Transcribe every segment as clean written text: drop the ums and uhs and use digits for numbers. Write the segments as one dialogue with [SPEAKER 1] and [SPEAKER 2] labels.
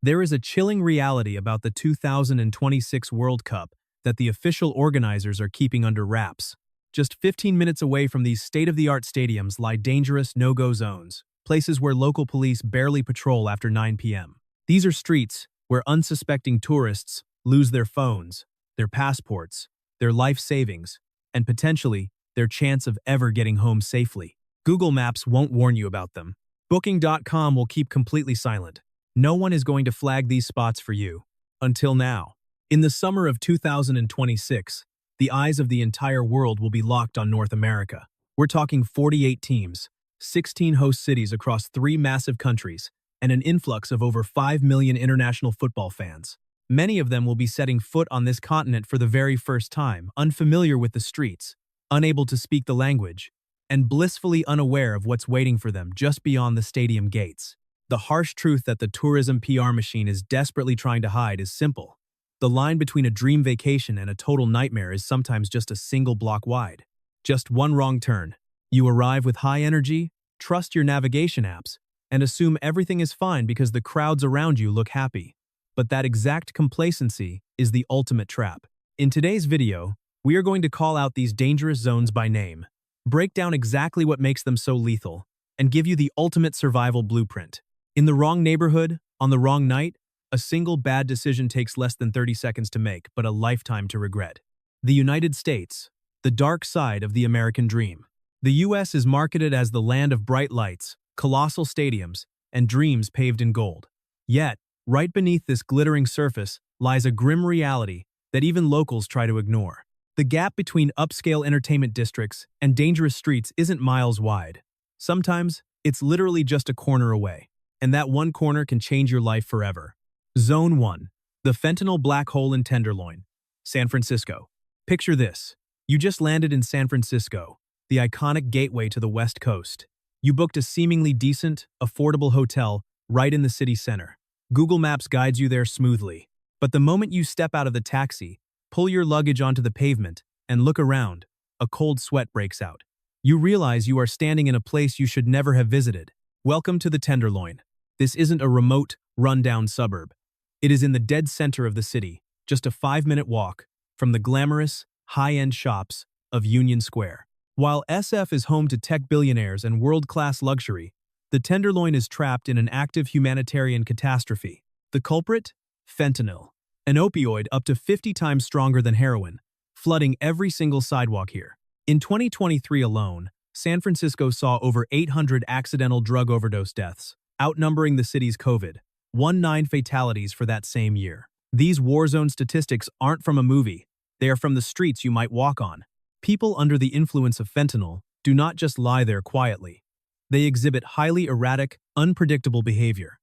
[SPEAKER 1] There is a chilling reality about the 2026 World Cup that the official organizers are keeping under wraps. Just 15 minutes away from these state-of-the-art stadiums lie dangerous no-go zones, places where local police barely patrol after 9 p.m. These are streets where unsuspecting tourists lose their phones, their passports, their life savings, and potentially their chance of ever getting home safely. Google Maps won't warn you about them. Booking.com will keep completely silent. No one is going to flag these spots for you. Until now. In the summer of 2026, the eyes of the entire world will be locked on North America. We're talking 48 teams, 16 host cities across 3 massive countries, and an influx of over 5 million international football fans. Many of them will be setting foot on this continent for the very first time, unfamiliar with the streets, unable to speak the language, and blissfully unaware of what's waiting for them just beyond the stadium gates. The harsh truth that the tourism PR machine is desperately trying to hide is simple. The line between a dream vacation and a total nightmare is sometimes just a single block wide. Just one wrong turn. You arrive with high energy, trust your navigation apps, and assume everything is fine because the crowds around you look happy. But that exact complacency is the ultimate trap. In today's video, we are going to call out these dangerous zones by name, break down exactly what makes them so lethal, and give you the ultimate survival blueprint. In the wrong neighborhood, on the wrong night, a single bad decision takes less than 30 seconds to make, but a lifetime to regret. The United States, the dark side of the American dream. The U.S. is marketed as the land of bright lights, colossal stadiums, and dreams paved in gold. Yet, right beneath this glittering surface lies a grim reality that even locals try to ignore. The gap between upscale entertainment districts and dangerous streets isn't miles wide. Sometimes, it's literally just a corner away. And that one corner can change your life forever. Zone 1. The fentanyl black hole in Tenderloin, San Francisco. Picture this. You just landed in San Francisco, the iconic gateway to the West Coast. You booked a seemingly decent, affordable hotel right in the city center. Google Maps guides you there smoothly. But the moment you step out of the taxi, pull your luggage onto the pavement, and look around, a cold sweat breaks out. You realize you are standing in a place you should never have visited. Welcome to the Tenderloin. This isn't a remote, run-down suburb. It is in the dead center of the city, just a 5-minute walk from the glamorous, high-end shops of Union Square. While SF is home to tech billionaires and world-class luxury, the Tenderloin is trapped in an active humanitarian catastrophe. The culprit? Fentanyl, an opioid up to 50 times stronger than heroin, flooding every single sidewalk here. In 2023 alone, San Francisco saw over 800 accidental drug overdose deaths, outnumbering the city's COVID-19 fatalities for that same year. These war zone statistics aren't from a movie. They are from the streets you might walk on. People under the influence of fentanyl do not just lie there quietly. They exhibit highly erratic, unpredictable behavior.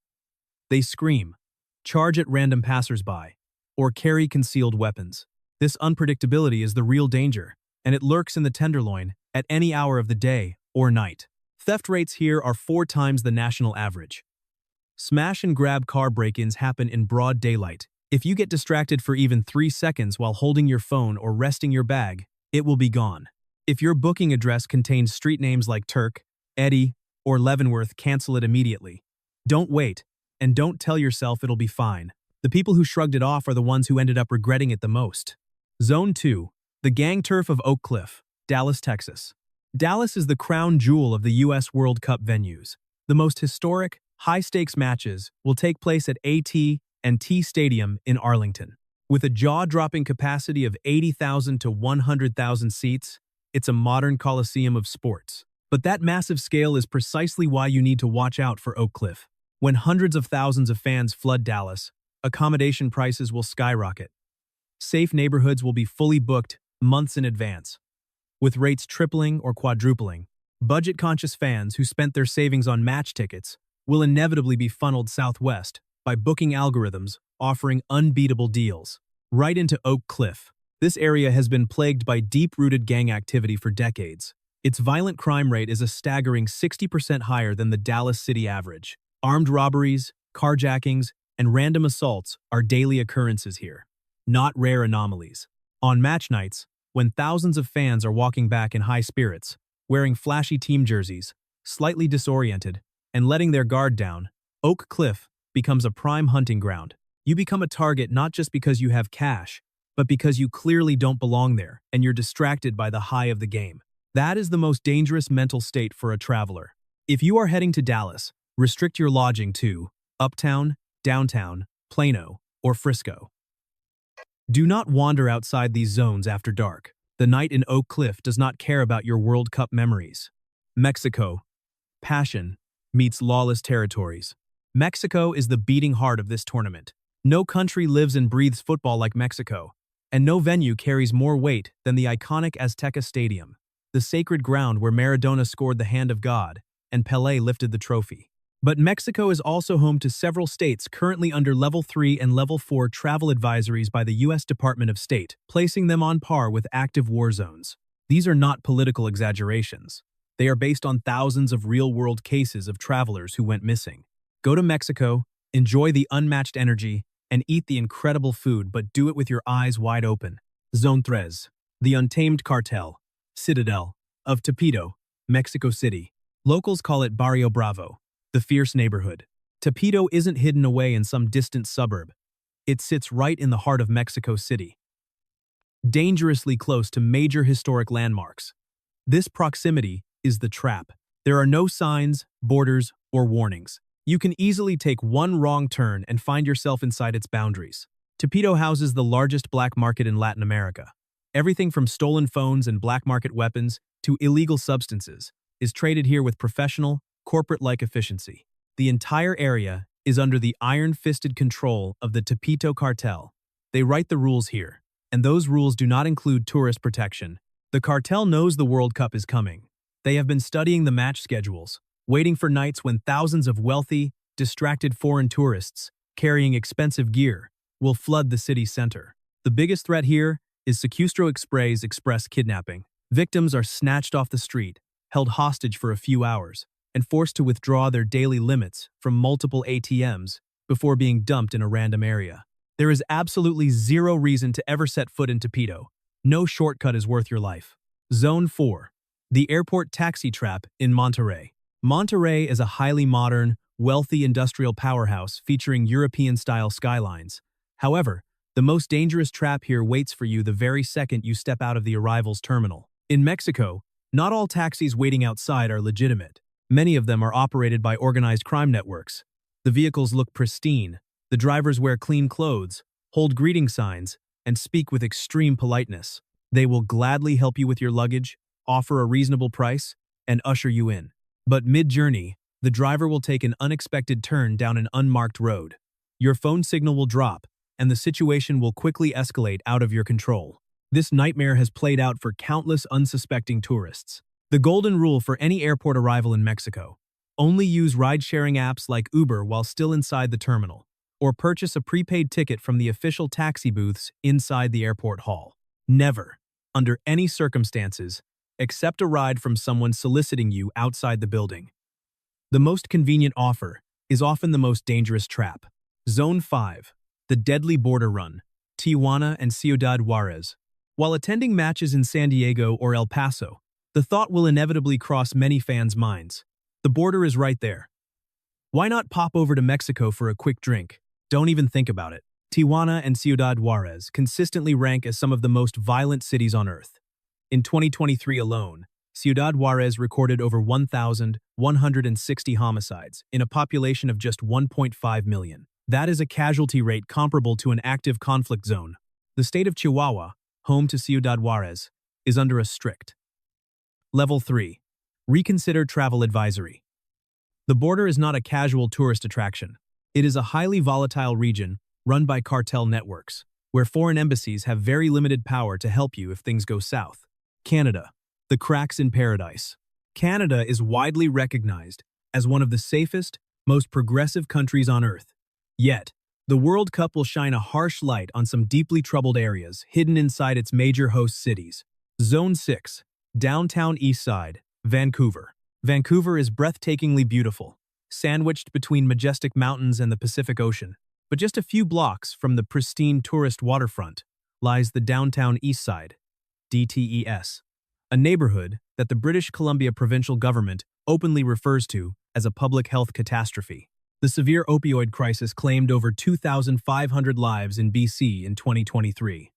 [SPEAKER 1] They scream, charge at random passersby, or carry concealed weapons. This unpredictability is the real danger, and it lurks in the Tenderloin at any hour of the day or night. Theft rates here are 4 times the national average. Smash-and-grab car break-ins happen in broad daylight. If you get distracted for even 3 seconds while holding your phone or resting your bag, it will be gone. If your booking address contains street names like Turk, Eddie, or Leavenworth, cancel it immediately. Don't wait, and don't tell yourself it'll be fine. The people who shrugged it off are the ones who ended up regretting it the most. Zone 2. The gang turf of Oak Cliff, Dallas, Texas. Dallas is the crown jewel of the U.S. World Cup venues. The most historic, high-stakes matches will take place at AT&T Stadium in Arlington. With a jaw-dropping capacity of 80,000 to 100,000 seats, it's a modern coliseum of sports. But that massive scale is precisely why you need to watch out for Oak Cliff. When hundreds of thousands of fans flood Dallas, accommodation prices will skyrocket. Safe neighborhoods will be fully booked months in advance, with rates tripling or quadrupling. Budget-conscious fans who spent their savings on match tickets will inevitably be funneled southwest by booking algorithms offering unbeatable deals. Right into Oak Cliff. This area has been plagued by deep-rooted gang activity for decades. Its violent crime rate is a staggering 60% higher than the Dallas city average. Armed robberies, carjackings, and random assaults are daily occurrences here, not rare anomalies. On match nights, when thousands of fans are walking back in high spirits, wearing flashy team jerseys, slightly disoriented, and letting their guard down, Oak Cliff becomes a prime hunting ground. You become a target not just because you have cash, but because you clearly don't belong there and you're distracted by the high of the game. That is the most dangerous mental state for a traveler. If you are heading to Dallas, restrict your lodging to Uptown, Downtown, Plano, or Frisco. Do not wander outside these zones after dark. The night in Oak Cliff does not care about your World Cup memories. Mexico. Passion meets lawless territories. Mexico is the beating heart of this tournament. No country lives and breathes football like Mexico, and no venue carries more weight than the iconic Azteca Stadium, the sacred ground where Maradona scored the hand of God and Pelé lifted the trophy. But Mexico is also home to several states currently under Level 3 and Level 4 travel advisories by the U.S. Department of State, placing them on par with active war zones. These are not political exaggerations. They are based on thousands of real-world cases of travelers who went missing. Go to Mexico, enjoy the unmatched energy, and eat the incredible food, but do it with your eyes wide open. Zone 3. The Untamed Cartel, Citadel, of Tepito, Mexico City. Locals call it Barrio Bravo, the fierce neighborhood. Tepito isn't hidden away in some distant suburb. It sits right in the heart of Mexico City, dangerously close to major historic landmarks. This proximity is the trap. There are no signs, borders, or warnings. You can easily take one wrong turn and find yourself inside its boundaries. Tepito houses the largest black market in Latin America. Everything from stolen phones and black market weapons to illegal substances is traded here with professional, corporate-like efficiency. The entire area is under the iron-fisted control of the Tepito cartel. They write the rules here, and those rules do not include tourist protection. The cartel knows the World Cup is coming. They have been studying the match schedules, waiting for nights when thousands of wealthy, distracted foreign tourists, carrying expensive gear, will flood the city center. The biggest threat here is Secuestro Express kidnapping. Victims are snatched off the street, held hostage for a few hours, and forced to withdraw their daily limits from multiple ATMs before being dumped in a random area. There is absolutely zero reason to ever set foot in Tepito. No shortcut is worth your life. Zone 4. The Airport Taxi Trap in Monterrey. Monterrey is a highly modern, wealthy industrial powerhouse featuring European-style skylines. However, the most dangerous trap here waits for you the very second you step out of the arrivals terminal. In Mexico, not all taxis waiting outside are legitimate. Many of them are operated by organized crime networks. The vehicles look pristine, the drivers wear clean clothes, hold greeting signs, and speak with extreme politeness. They will gladly help you with your luggage, offer a reasonable price, and usher you in. But mid-journey, the driver will take an unexpected turn down an unmarked road. Your phone signal will drop, and the situation will quickly escalate out of your control. This nightmare has played out for countless unsuspecting tourists. The golden rule for any airport arrival in Mexico: only use ride-sharing apps like Uber while still inside the terminal, or purchase a prepaid ticket from the official taxi booths inside the airport hall. Never, under any circumstances, accept a ride from someone soliciting you outside the building. The most convenient offer is often the most dangerous trap. Zone 5. The Deadly Border Run, Tijuana and Ciudad Juarez. While attending matches in San Diego or El Paso, the thought will inevitably cross many fans' minds. The border is right there. Why not pop over to Mexico for a quick drink? Don't even think about it. Tijuana and Ciudad Juarez consistently rank as some of the most violent cities on Earth. In 2023 alone, Ciudad Juarez recorded over 1,160 homicides in a population of just 1.5 million. That is a casualty rate comparable to an active conflict zone. The state of Chihuahua, home to Ciudad Juarez, is under a strict Level 3. Reconsider travel advisory. The border is not a casual tourist attraction. It is a highly volatile region run by cartel networks, where foreign embassies have very limited power to help you if things go south. Canada, the cracks in paradise. Canada is widely recognized as one of the safest, most progressive countries on Earth. Yet, the World Cup will shine a harsh light on some deeply troubled areas hidden inside its major host cities. Zone 6. Downtown Eastside, Vancouver. Vancouver is breathtakingly beautiful, sandwiched between majestic mountains and the Pacific Ocean. But just a few blocks from the pristine tourist waterfront lies the Downtown Eastside, DTES, a neighborhood that the British Columbia provincial government openly refers to as a public health catastrophe. The severe opioid crisis claimed over 2,500 lives in BC in 2023.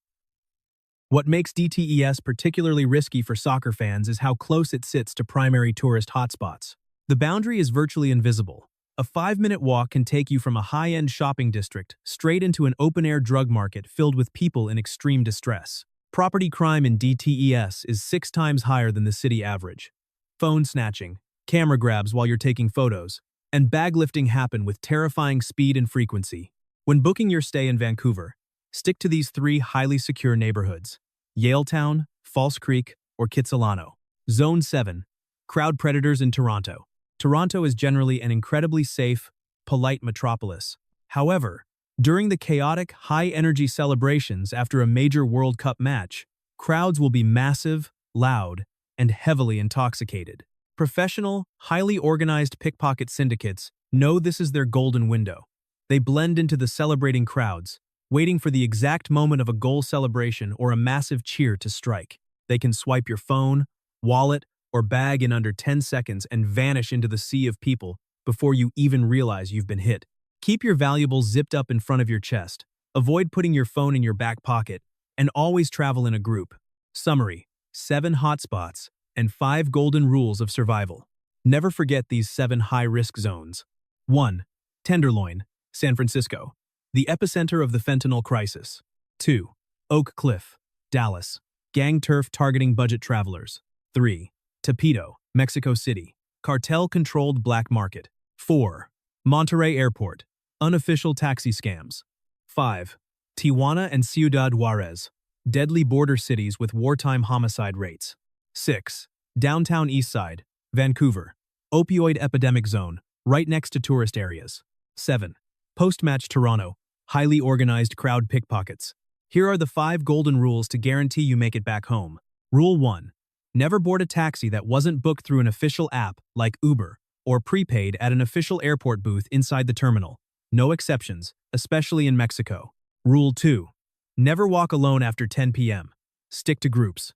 [SPEAKER 1] What makes DTES particularly risky for soccer fans is how close it sits to primary tourist hotspots. The boundary is virtually invisible. A 5-minute walk can take you from a high-end shopping district straight into an open-air drug market filled with people in extreme distress. Property crime in DTES is 6 times higher than the city average. Phone snatching, camera grabs while you're taking photos, and bag lifting happen with terrifying speed and frequency. When booking your stay in Vancouver, stick to these 3 highly secure neighborhoods: Yaletown, False Creek, or Kitsilano. Zone 7. Crowd predators in Toronto. Toronto is generally an incredibly safe, polite metropolis. However, during the chaotic, high-energy celebrations after a major World Cup match, crowds will be massive, loud, and heavily intoxicated. Professional, highly organized pickpocket syndicates know this is their golden window. They blend into the celebrating crowds, waiting for the exact moment of a goal celebration or a massive cheer to strike. They can swipe your phone, wallet, or bag in under 10 seconds and vanish into the sea of people before you even realize you've been hit. Keep your valuables zipped up in front of your chest, avoid putting your phone in your back pocket, and always travel in a group. Summary: 7 hotspots and 5 golden rules of survival. Never forget these 7 high-risk zones. 1. Tenderloin, San Francisco, the epicenter of the fentanyl crisis. 2. Oak Cliff, Dallas, gang turf targeting budget travelers. 3. Tepito, Mexico City, cartel-controlled black market. 4. Monterrey Airport, unofficial taxi scams. 5. Tijuana and Ciudad Juarez, deadly border cities with wartime homicide rates. 6. Downtown Eastside, Vancouver, opioid epidemic zone, right next to tourist areas. 7. Post-match Toronto, highly organized crowd pickpockets. Here are the 5 golden rules to guarantee you make it back home. Rule 1. Never board a taxi that wasn't booked through an official app like Uber or prepaid at an official airport booth inside the terminal. No exceptions, especially in Mexico. Rule 2. Never walk alone after 10 p.m. Stick to groups.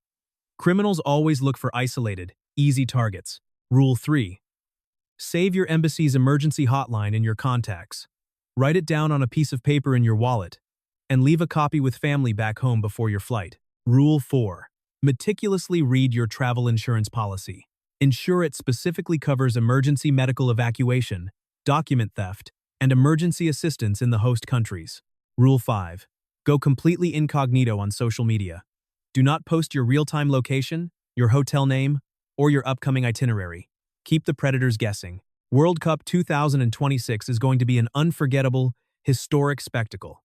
[SPEAKER 1] Criminals always look for isolated, easy targets. Rule 3. Save your embassy's emergency hotline in your contacts. Write it down on a piece of paper in your wallet, and leave a copy with family back home before your flight. Rule 4. Meticulously read your travel insurance policy. Ensure it specifically covers emergency medical evacuation, document theft, and emergency assistance in the host countries. Rule 5. Go completely incognito on social media. Do not post your real-time location, your hotel name, or your upcoming itinerary. Keep the predators guessing. World Cup 2026 is going to be an unforgettable, historic spectacle.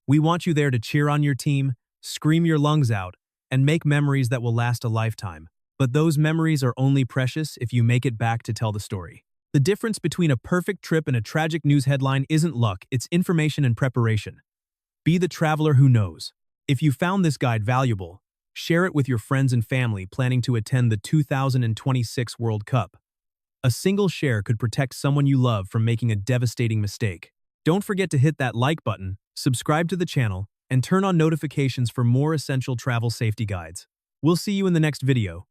[SPEAKER 1] We want you there to cheer on your team, scream your lungs out, and make memories that will last a lifetime. But those memories are only precious if you make it back to tell the story. The difference between a perfect trip and a tragic news headline isn't luck, it's information and preparation. Be the traveler who knows. If you found this guide valuable, share it with your friends and family planning to attend the 2026 World Cup. A single share could protect someone you love from making a devastating mistake. Don't forget to hit that like button, subscribe to the channel, and turn on notifications for more essential travel safety guides. We'll see you in the next video.